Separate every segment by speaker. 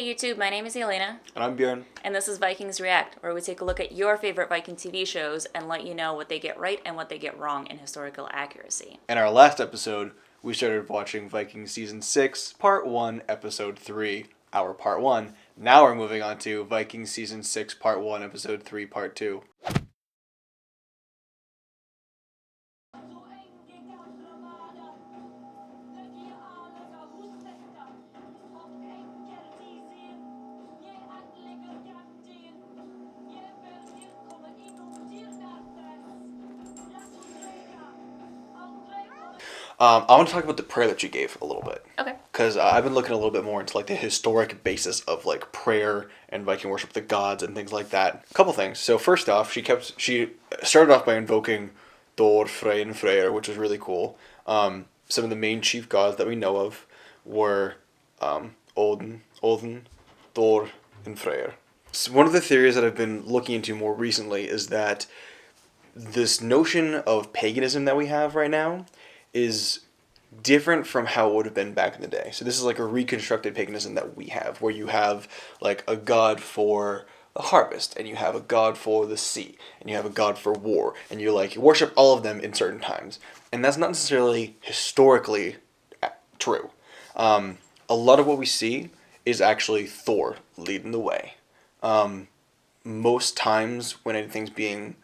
Speaker 1: Hey YouTube, my name is Elena,
Speaker 2: And I'm Bjorn.
Speaker 1: and this is Vikings React, where we take a look at your favorite Viking TV shows and let you know what they get right and what they get wrong in historical accuracy.
Speaker 2: In our last episode, we started watching Vikings Season 6, Part 1, Episode 3, our Part 1. Now we're moving on to Vikings Season 6, Part 1, Episode 3, Part 2. I want to talk about the prayer that she gave a little bit.
Speaker 1: Okay.
Speaker 2: Because I've been looking a little bit more into like the historic basis of like prayer and Viking worship of the gods and things like that. A couple things. So first off, she started off by invoking Thor, Frey, and Freyr, which was really cool. Some of the main chief gods that we know of were Odin, Thor, and Freyr. So one of the theories that I've been looking into more recently is that this notion of paganism that we have right now is different from how it would have been back in the day. So this is like a reconstructed paganism that we have, where you have like a god for the harvest, and you have a god for the sea, and you have a god for war, and you worship all of them in certain times. And that's not necessarily historically true. A lot of what we see is actually Thor leading the way. Most times when anything's being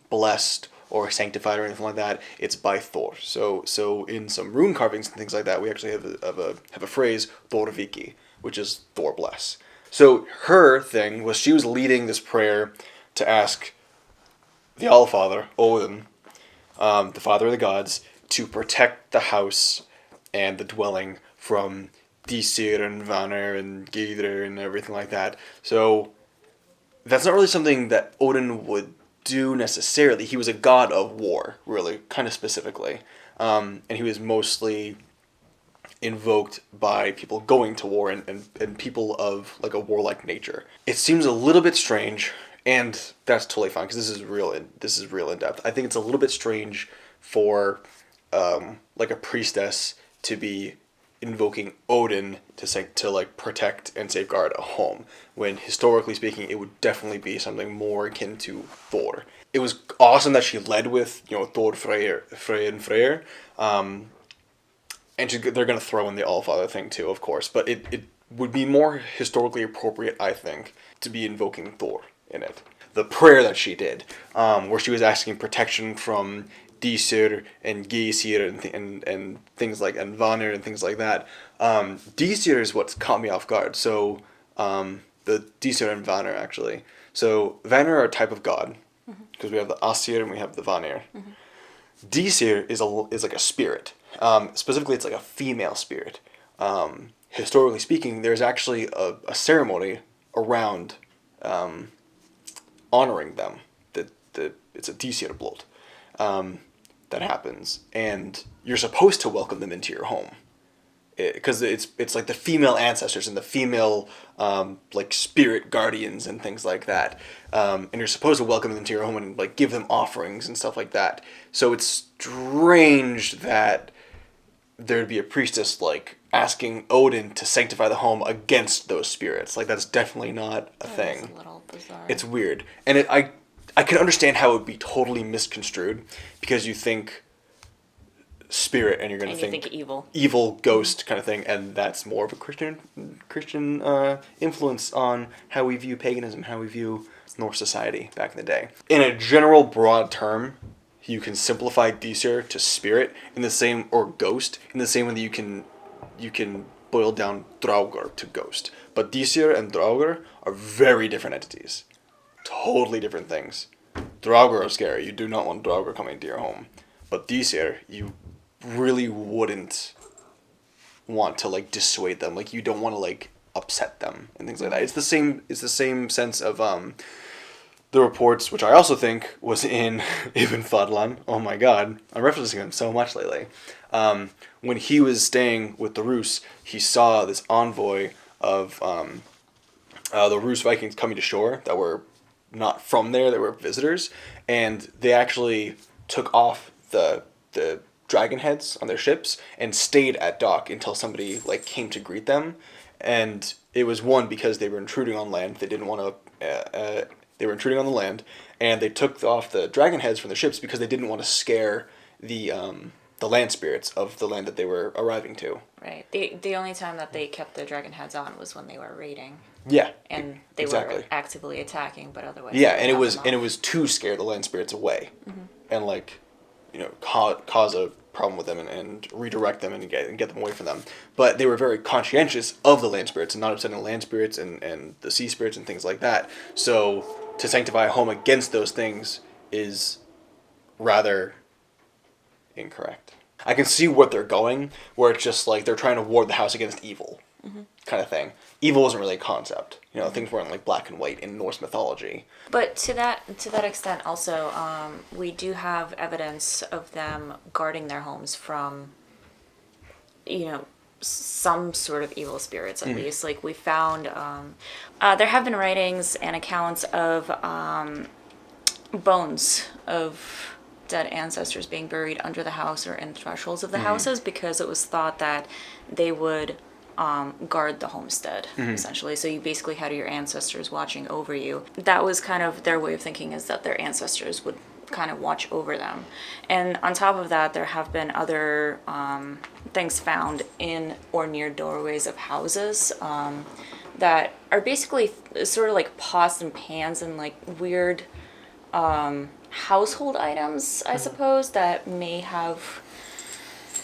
Speaker 2: blessed or sanctified or anything like that, it's by Thor. So in some rune carvings and things like that, we actually have a phrase, Thor Viki, which is Thor bless. So her thing was she was leading this prayer to ask the Allfather, Odin, the father of the gods, to protect the house and the dwelling from Disir and Vanir and Geidr and everything like that. So that's not really something that Odin would do necessarily. He was a god of war, really, kind of specifically. And he was mostly invoked by people going to war and people of like a warlike nature. It seems a little bit strange, and that's totally fine because this is real in depth. I think it's a little bit strange for like a priestess to be invoking Odin to protect and safeguard a home, when historically speaking it would definitely be something more akin to Thor. It was awesome that she led with Thor, Frey and Freyr, and they're gonna throw in the Allfather thing too, of course, but it would be more historically appropriate, I think, to be invoking Thor in it. The prayer that she did, where she was asking protection from Disir and Geysir and things like and Vanir and things like that. Disir is what's caught me off guard. So the Disir and Vanir actually. So Vanir are a type of god because we have the Asir and we have the Vanir. Disir is like a spirit. Specifically, it's like a female spirit. Historically speaking, there's actually a ceremony around honoring them. It's a Disir blood. That happens, and you're supposed to welcome them into your home, because it's like the female ancestors and the female like spirit guardians and things like that, and you're supposed to welcome them into your home and like give them offerings and stuff like that. So it's strange that there'd be a priestess like asking Odin to sanctify the home against those spirits. Like that's definitely not a thing.
Speaker 1: It's a little bizarre.
Speaker 2: It's weird, and I can understand how it would be totally misconstrued, because you think spirit and you're going to think evil ghost kind of thing, and that's more of a Christian influence on how we view paganism, how we view Norse society back in the day. In a general broad term, you can simplify Disir to spirit in the same, or ghost in the same way that you can boil down Draugr to ghost. But Disir and Draugr are very different entities. Totally different things. Draugr are scary. You do not want Draugr coming to your home. But Disir, you really wouldn't want to like dissuade them. Like you don't want to like upset them and things like that. It's the same sense of the reports, which I also think was in Ibn Fadlan. Oh my god, I'm referencing him so much lately. When he was staying with the Rus, he saw this envoy of the Rus Vikings coming to shore that were not from there, they were visitors, and they actually took off the dragon heads on their ships and stayed at dock until somebody like came to greet them, And it was one because they were intruding on land. They didn't want to. They were intruding on the land, and they took off the dragon heads from the ships because they didn't want to scare the land spirits of the land that they were arriving to.
Speaker 1: Right. The only time that they kept the dragon heads on was when they were raiding.
Speaker 2: Yeah.
Speaker 1: And they were actively attacking, but otherwise.
Speaker 2: Yeah, and it was to scare the land spirits away, and like, cause a problem with them and redirect them and get them away from them. But they were very conscientious of the land spirits and not upsetting the land spirits and the sea spirits and things like that. So to sanctify a home against those things is rather incorrect. I can see what they're going, where it's just like they're trying to ward the house against evil, kind of thing. Evil wasn't really a concept. Things weren't like black and white in Norse mythology.
Speaker 1: But to that extent, also, we do have evidence of them guarding their homes from, some sort of evil spirits, at least. Like, we found, there have been writings and accounts of bones of dead ancestors being buried under the house or in thresholds of the houses, because it was thought that they would guard the homestead, essentially. So you basically had your ancestors watching over you. That was kind of their way of thinking, is that their ancestors would kind of watch over them. And on top of that, there have been other things found in or near doorways of houses that are basically sort of like pots and pans and like weird household items, I suppose, that may have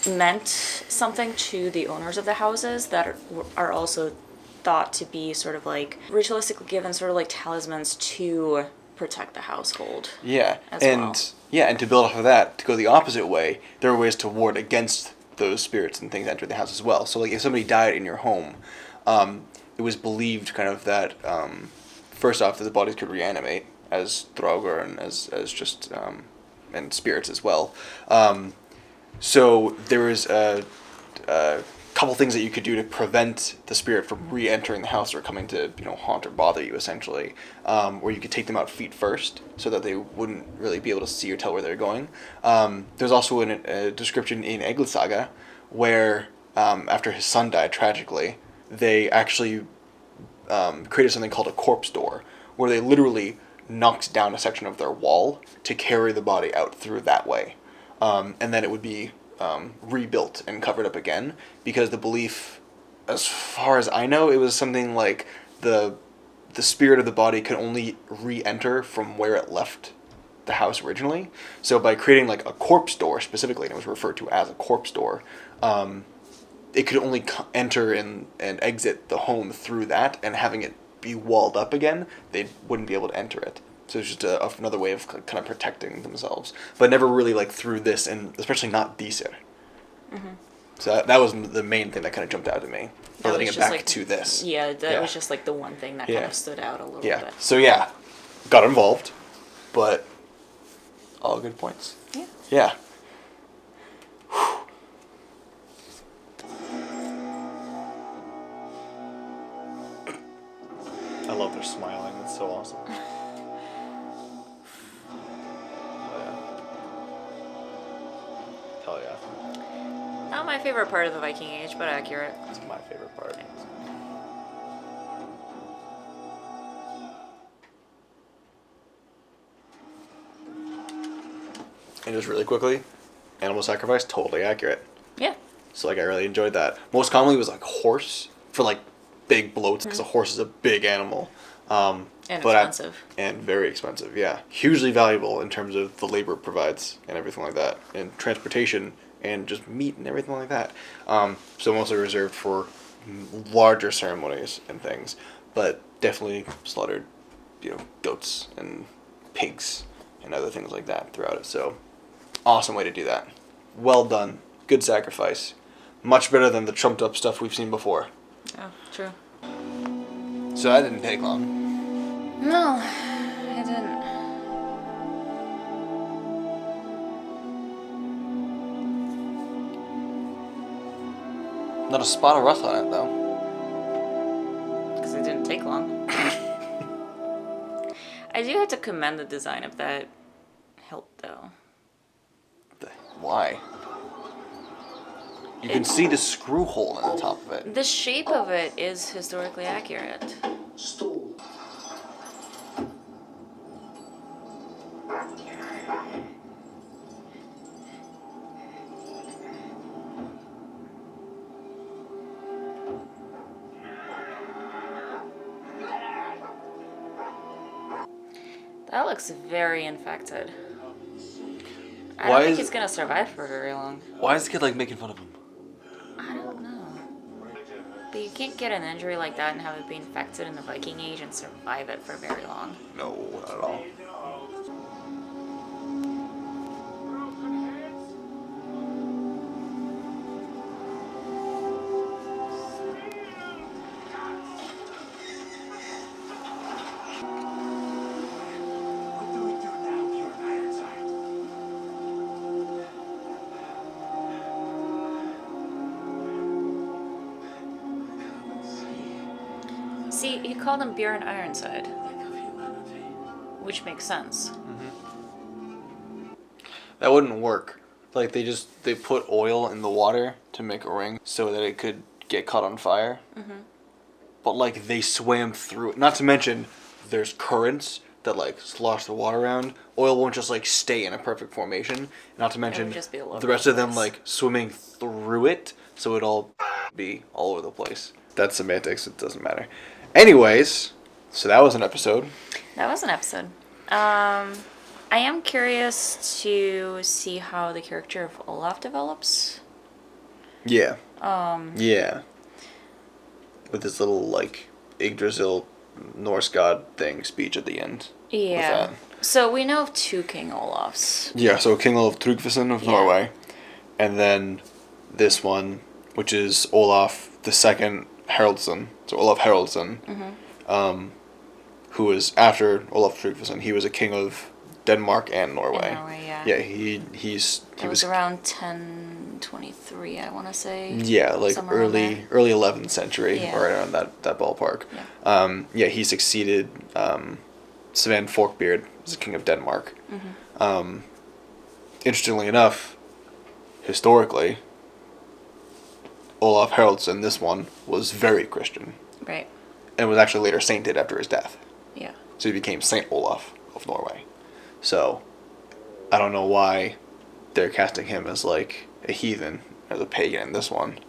Speaker 1: meant something to the owners of the houses that are also thought to be sort of like ritualistically given, sort of like talismans to protect the household.
Speaker 2: Yeah,
Speaker 1: and
Speaker 2: and to build off of that, to go the opposite way, there are ways to ward against those spirits and things that enter the house as well. So like if somebody died in your home, it was believed kind of that first off that the bodies could reanimate as Draugr and as just and spirits as well. So there was a couple things that you could do to prevent the spirit from re-entering the house or coming to haunt or bother you, essentially. Where you could take them out feet first so that they wouldn't really be able to see or tell where they're going. There's also a description in Egil Saga where after his son died tragically, they actually created something called a corpse door, where they literally knocked down a section of their wall to carry the body out through that way. And then it would be rebuilt and covered up again, because the belief, as far as I know, it was something like the spirit of the body could only re-enter from where it left the house originally. So by creating like a corpse door specifically, and it was referred to as a corpse door, it could only enter and exit the home through that, and having it be walled up again, they wouldn't be able to enter it. So it's just another way of kind of protecting themselves, but never really like through this, and especially not Disir. So that was the main thing that kind of jumped out to me, relating it back to this.
Speaker 1: Yeah, that was just like the one thing that kind of stood out a little bit.
Speaker 2: So yeah, got involved, but all good points. Yeah. I love their smiling. It's so awesome. Hell yeah.
Speaker 1: Not my favorite part of the Viking-age, but accurate.
Speaker 2: That's my favorite part. And just really quickly, animal sacrifice, totally accurate.
Speaker 1: Yeah.
Speaker 2: So like I really enjoyed that. Most commonly it was like horse for like big bloats, because a horse is a big animal.
Speaker 1: And expensive.
Speaker 2: And very expensive, yeah. Hugely valuable in terms of the labor it provides and everything like that. And transportation and just meat and everything like that. So mostly reserved for larger ceremonies and things. But definitely slaughtered, goats and pigs and other things like that throughout it. So awesome way to do that. Well done. Good sacrifice. Much better than the trumped up stuff we've seen before.
Speaker 1: Oh, true.
Speaker 2: So that didn't take long.
Speaker 1: No, it didn't.
Speaker 2: Not a spot of rust on it, though.
Speaker 1: Because it didn't take long. I do have to commend the design of that hilt, though.
Speaker 2: Why? You can see the screw hole in the top of it.
Speaker 1: The shape of it is historically accurate.
Speaker 3: Stall.
Speaker 1: That looks very infected. I
Speaker 2: Why
Speaker 1: don't think
Speaker 2: is-
Speaker 1: he's gonna survive for very long.
Speaker 2: Why is the kid like making fun of him?
Speaker 1: I don't know. But you can't get an injury like that and have it be infected in the Viking Age and survive it for very long.
Speaker 2: No, not at all.
Speaker 3: What do we do now, Bjorn Ironside?
Speaker 1: See, he called him Bjorn Ironside,
Speaker 3: Think of humanity.
Speaker 1: which makes sense.
Speaker 2: That wouldn't work. Like they put oil in the water to make a ring so that it could get caught on fire. But like they swam through it. Not to mention, there's currents that like slosh the water around. Oil won't just like stay in a perfect formation. Not to mention
Speaker 1: just be all over
Speaker 2: the rest
Speaker 1: the
Speaker 2: of them
Speaker 1: place.
Speaker 2: like swimming through it, so it'd all be all over the place. That's semantics. It doesn't matter. Anyways, so that was an episode.
Speaker 1: That was an episode. I am curious to see how the character of Olaf develops.
Speaker 2: Yeah. Yeah. With this little like Yggdrasil Norse god thing speech at the end.
Speaker 1: Yeah.
Speaker 2: that.
Speaker 1: So we know of two King Olafs.
Speaker 2: Yeah, so King Olaf Tryggvason of
Speaker 1: Yeah.
Speaker 2: Norway, and then this one, which is Olaf the Second Haraldsson. So Olaf Haraldsson, who was after Olaf Tryggvason. He was a king of Denmark and Norway.
Speaker 1: Norway, yeah.
Speaker 2: Yeah, he
Speaker 1: It was around 1023, I want to say.
Speaker 2: Yeah, like
Speaker 1: somewhere around
Speaker 2: early
Speaker 1: there.
Speaker 2: early 11th century,
Speaker 1: Yeah.
Speaker 2: or around that ballpark.
Speaker 1: Yeah.
Speaker 2: Yeah, he succeeded Sven Forkbeard as the king of Denmark. Interestingly enough, historically, Olaf Haraldsson, this one, was very Christian,
Speaker 1: Right.
Speaker 2: and was actually later sainted after his death.
Speaker 1: Yeah.
Speaker 2: So he became Saint Olaf of Norway. So, I don't know why they're casting him as like a heathen, as a pagan in this one.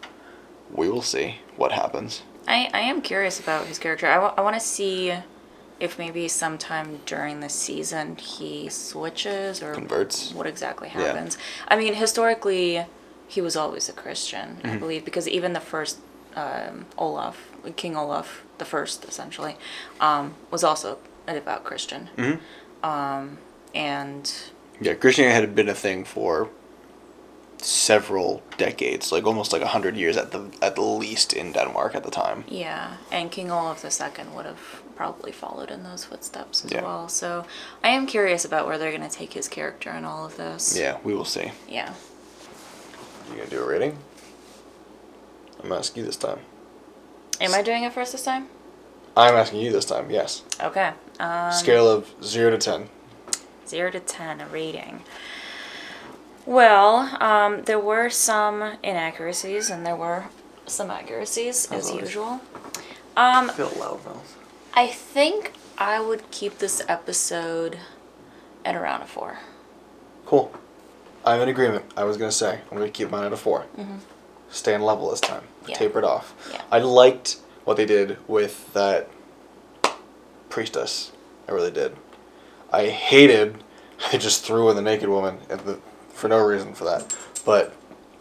Speaker 2: We will see what happens.
Speaker 1: I am curious about his character. I want to see if maybe sometime during the season he switches or
Speaker 2: Converts.
Speaker 1: what exactly
Speaker 2: Yeah.
Speaker 1: happens. I mean, historically, he was always a Christian, I
Speaker 2: Mm-hmm.
Speaker 1: believe, because even the first Olaf, King Olaf the First, essentially, was also a devout Christian. And
Speaker 2: Yeah, Christianity had been a thing for several decades, like almost like 100 years at the least in Denmark at the time.
Speaker 1: yeah, and King Olaf II would have probably followed in those footsteps as
Speaker 2: Yeah.
Speaker 1: well. So I am curious about where they're going to take his character in all of this.
Speaker 2: Yeah, we will see.
Speaker 1: Yeah.
Speaker 2: You gonna do a rating? I'm asking you this time.
Speaker 1: Am I doing it first this time?
Speaker 2: I'm asking you this time, yes.
Speaker 1: Okay.
Speaker 2: Scale of 0 to 10.
Speaker 1: 0 to 10, a rating. Well, there were some inaccuracies and there were some accuracies, as
Speaker 2: always.
Speaker 1: usual.
Speaker 2: I feel loud mouth.
Speaker 1: I think I would keep this episode at around a 4.
Speaker 2: Cool. I'm in agreement. I was gonna say I'm gonna keep mine at a 4. Stay on level this time.
Speaker 1: Yeah.
Speaker 2: Taper it off.
Speaker 1: Yeah.
Speaker 2: I liked what they did with that priestess. I really did. I hated they just threw in the naked woman for no reason for that. But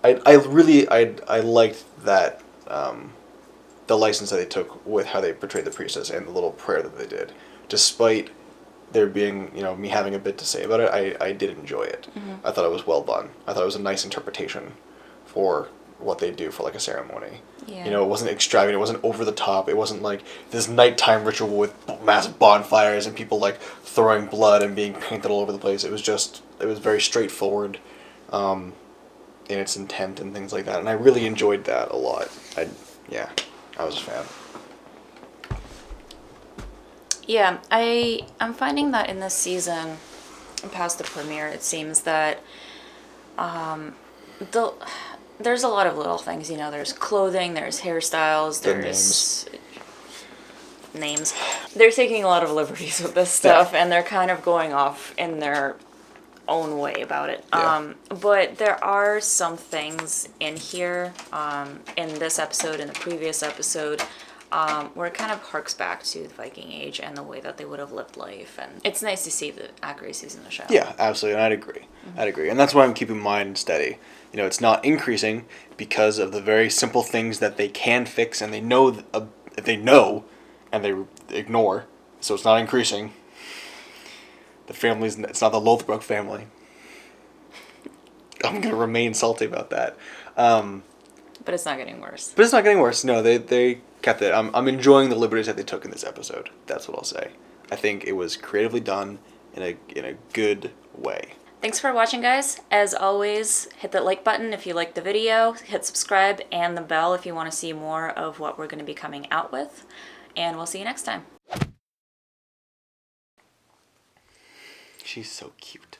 Speaker 2: I really liked that the license that they took with how they portrayed the priestess and the little prayer that they did. Despite there being, me having a bit to say about it, I did enjoy it. I thought it was well done. I thought it was a nice interpretation for what they do for like a ceremony.
Speaker 1: Yeah.
Speaker 2: It wasn't extravagant, it wasn't over the top, it wasn't like this nighttime ritual with massive bonfires and people like throwing blood and being painted all over the place. It was very straightforward in its intent and things like that, and I really enjoyed that a lot. I was a fan.
Speaker 1: Yeah, I'm finding that in this season, past the premiere, it seems that the there's a lot of little things, you know, there's clothing, there's hairstyles,
Speaker 2: The
Speaker 1: there's names. They're taking a lot of liberties with this stuff, and they're kind of going off in their own way about it.
Speaker 2: Yeah.
Speaker 1: But there are some things in here, in this episode, in the previous episode, where it kind of harks back to the Viking Age and the way that they would have lived life. And it's nice to see the accuracies in the show.
Speaker 2: Yeah, absolutely, and I'd agree. I'd agree, and that's why I'm keeping mine steady. You know, it's not increasing because of the very simple things that they can fix, and they know, and they ignore. So it's not increasing. The family's, it's not the Lothbrok family. I'm gonna remain salty about that.
Speaker 1: But it's not getting worse.
Speaker 2: But it's not getting worse. No, they kept it. I'm enjoying the liberties that they took in this episode. That's what I'll say. I think it was creatively done in a good way.
Speaker 1: Thanks for watching, guys. As always, hit that like button if you liked the video, hit subscribe, and the bell if you want to see more of what we're going to be coming out with. And we'll see you next time.
Speaker 2: She's so cute.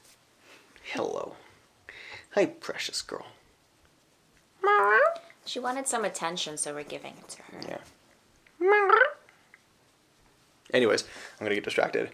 Speaker 2: Hello. Hi, precious girl.
Speaker 1: She wanted some attention, so we're giving it to her.
Speaker 2: Yeah. Anyways, I'm gonna get distracted.